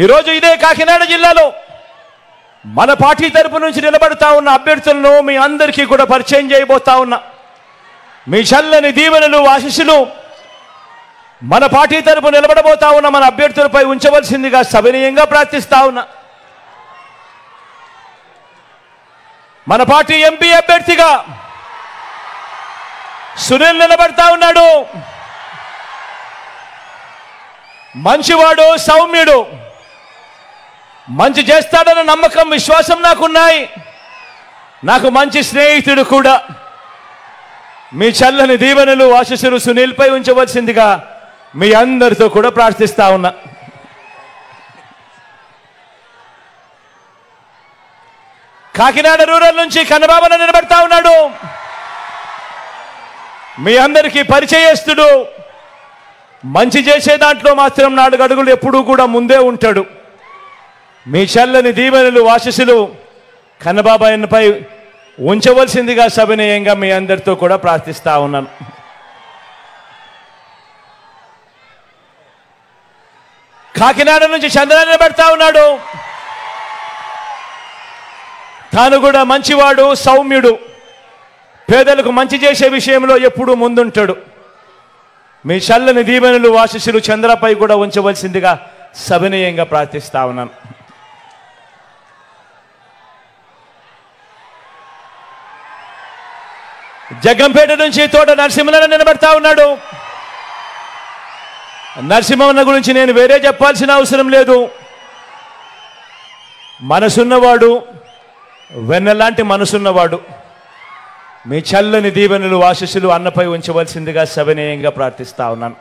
ఈరోజు ఇదే కాకినాడ జిల్లాలో మన పార్టీ తరపు నుంచి నిలబడతా ఉన్న అభ్యర్థులను మీ అందరికీ కూడా పరిచయం చేయబోతా ఉన్నా. మీ చల్లని దీవెనలు ఆశీస్సులు మన పార్టీ తరపు నిలబడబోతా ఉన్న మన అభ్యర్థులపై ఉంచవలసిందిగా సవినయంగా ప్రార్థిస్తా ఉన్నా. మన పార్టీ ఎంపీ అభ్యర్థిగా సునీల్ నిలబడతా ఉన్నాడు. మంచివాడు, సౌమ్యుడు, మంచి చేస్తాడన్న నమ్మకం, విశ్వాసం నాకున్నాయి. నాకు మంచి స్నేహితుడు కూడా. మీ చల్లని దీవెనలు ఆశీస్సులు సునీల్పై ఉంచవలసిందిగా మీ అందరితో కూడా ప్రార్థిస్తా ఉన్నా. కాకినాడ రూరల్ నుంచి కన్నబాబన నిలబడతా ఉన్నాడు. మీ అందరికీ పరిచయస్తుడు. మంచి చేసే దాంట్లో మాత్రం 4 అడుగులు ఎప్పుడూ కూడా ముందే ఉంటాడు. మీ చల్లని దీవెనలు ఆశీస్సులు కన్నబాబాయన్పై ఉంచవలసిందిగా సవినయంగా మీ అందరితో కూడా ప్రార్థిస్తా ఉన్నాను. కాకినాడ నుంచి చంద్ర నిలబడతా ఉన్నాడు. తాను కూడా మంచివాడు, సౌమ్యుడు, పేదలకు మంచి చేసే విషయంలో ఎప్పుడూ ముందుంటాడు. మీ చల్లని దీవెనలు ఆశీస్సులు చంద్రపై కూడా ఉంచవలసిందిగా సవినయంగా ప్రార్థిస్తా ఉన్నాను. జగ్గంపేట నుంచి తోట నరసింహన్న నిలబడతా ఉన్నాడు. నరసింహన్న గురించి నేను వేరే చెప్పాల్సిన అవసరం లేదు. మనసున్నవాడు, వెన్నలాంటి మనసున్నవాడు. మీ చల్లని దీవెనలు ఆశీస్సులు అన్నపై ఉంచవలసిందిగా సవినయంగా ప్రార్థిస్తా ఉన్నాను.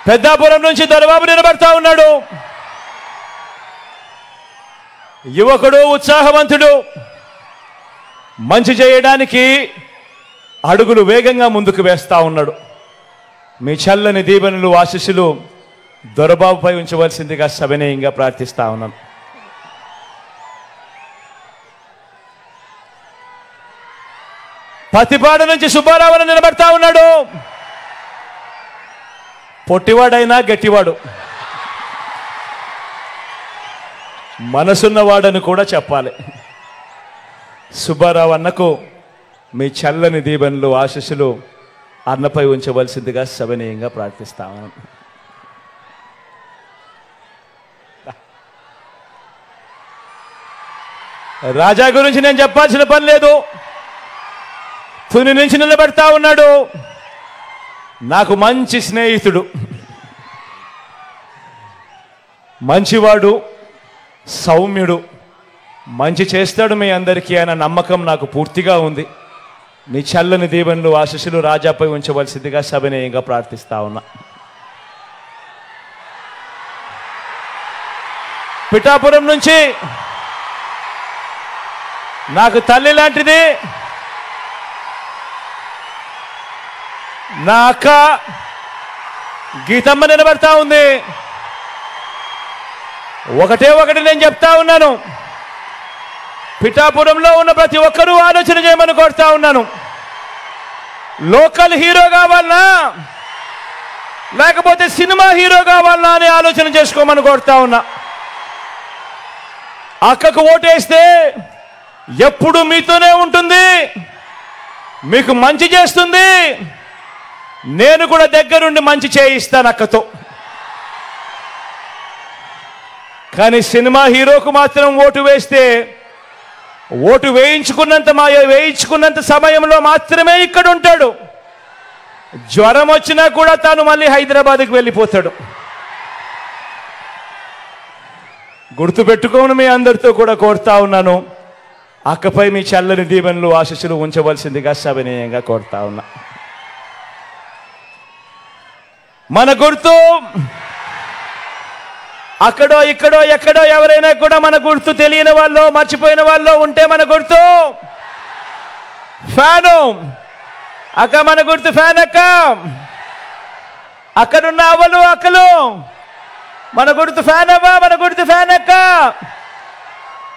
పెద్దాపురం నుంచి దొరబాబు నిలబడతా ఉన్నాడు. యువకుడు, ఉత్సాహవంతుడు, మంచి చేయడానికి అడుగులు వేగంగా ముందుకు వేస్తా ఉన్నాడు. మీ చల్లని దీవెనలు ఆశీస్సులు దొరబాబుపై ఉంచవలసిందిగా సవినయంగా ప్రార్థిస్తా ఉన్నాను. పత్తిపాడు నుంచి సుబ్బారావు నిలబడతా ఉన్నాడు. పొట్టివాడైనా గట్టివాడు, మనసున్నవాడని కూడా చెప్పాలి. సుబ్బారావు అన్నకు మీ చల్లని దీవెనలు ఆశీస్సులు అన్నపై ఉంచవలసిందిగా సవినయంగా ప్రార్థిస్తాము. రాజా గురించి నేను చెప్పాల్సిన పని లేదు. తుని నుంచి నిలబెడతా ఉన్నాడు. నాకు మంచి స్నేహితుడు, మంచివాడు, సౌమ్యుడు, మంచి చేస్తాడు మీ అందరికీ అన్న నమ్మకం నాకు పూర్తిగా ఉంది. మీ చల్లని దీవెనలు ఆశీస్సులు రాజాపై ఉంచవలసిందిగా సవినయంగా ప్రార్థిస్తా ఉన్నా. పిఠాపురం నుంచి నాకు తల్లి లాంటిది నా అక్క గీతమ్మ నిలబడతా ఉంది. ఒకటి నేను చెప్తా ఉన్నాను. పిఠాపురంలో ఉన్న ప్రతి ఒక్కరూ ఆలోచన చేయమని కోరుతా ఉన్నాను. లోకల్ హీరో కావాలనా లేకపోతే సినిమా హీరో కావాలనా అని ఆలోచన చేసుకోమని కోరుతా ఉన్నా. అక్కకు ఓటేస్తే ఎప్పుడు మీతోనే ఉంటుంది, మీకు మంచి చేస్తుంది. నేను కూడా దగ్గరుండి మంచి చేయిస్తాను అక్కతో. కానీ సినిమా హీరోకు మాత్రం ఓటు వేస్తే ఓటు వేయించుకున్నంత సమయంలో మాత్రమే ఇక్కడ ఉంటాడు. జ్వరం వచ్చినా కూడా తాను మళ్ళీ హైదరాబాద్కి వెళ్ళిపోతాడు. గుర్తుపెట్టుకోని మీ అందరితో కూడా కోరుతా ఉన్నాను. అక్కపై మీ చల్లని దీవెనలు ఆశీస్సులు ఉంచవలసిందిగా సవినయంగా కోరుతా ఉన్నా. మన గుర్తు అక్కడో ఇక్కడో ఎక్కడో ఎవరైనా కూడా మన గుర్తు తెలియని వాళ్ళు, మర్చిపోయిన వాళ్ళు ఉంటే మన గుర్తు ఫ్యాను. అక్క మన గుర్తు ఫ్యాన్. అక్క అక్కడున్న అవ్వలు, అక్కలు మన గుర్తు ఫ్యాన్. అవ్వ మన గుర్తు ఫ్యాన్. అక్క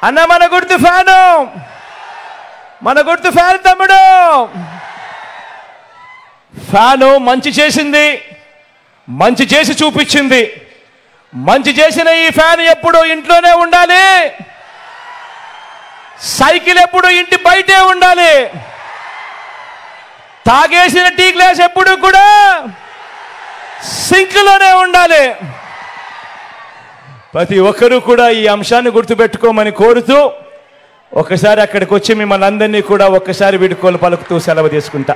అన్న మన గుర్తు ఫ్యాను. మన గుర్తు ఫ్యాన్ తమ్ముడు. ఫ్యాను మంచి చేసింది, మంచి చేసి చూపించింది. మంచి చేసిన ఈ ఫ్యాన్ ఎప్పుడు ఇంట్లోనే ఉండాలి, సైకిల్ ఎప్పుడు ఇంటి బయటే ఉండాలి, తాగేసిన టీ గ్లాస్ ఎప్పుడు కూడా సింక్లోనే ఉండాలి. ప్రతి ఒక్కరూ కూడా ఈ అంశాన్ని గుర్తుపెట్టుకోమని కోరుతూ ఒకసారి అక్కడికి వచ్చి మిమ్మల్ని అందరినీ కూడా ఒక్కసారి వీడుకోలు పలుకుతూ సెలవు తీసుకుంటా.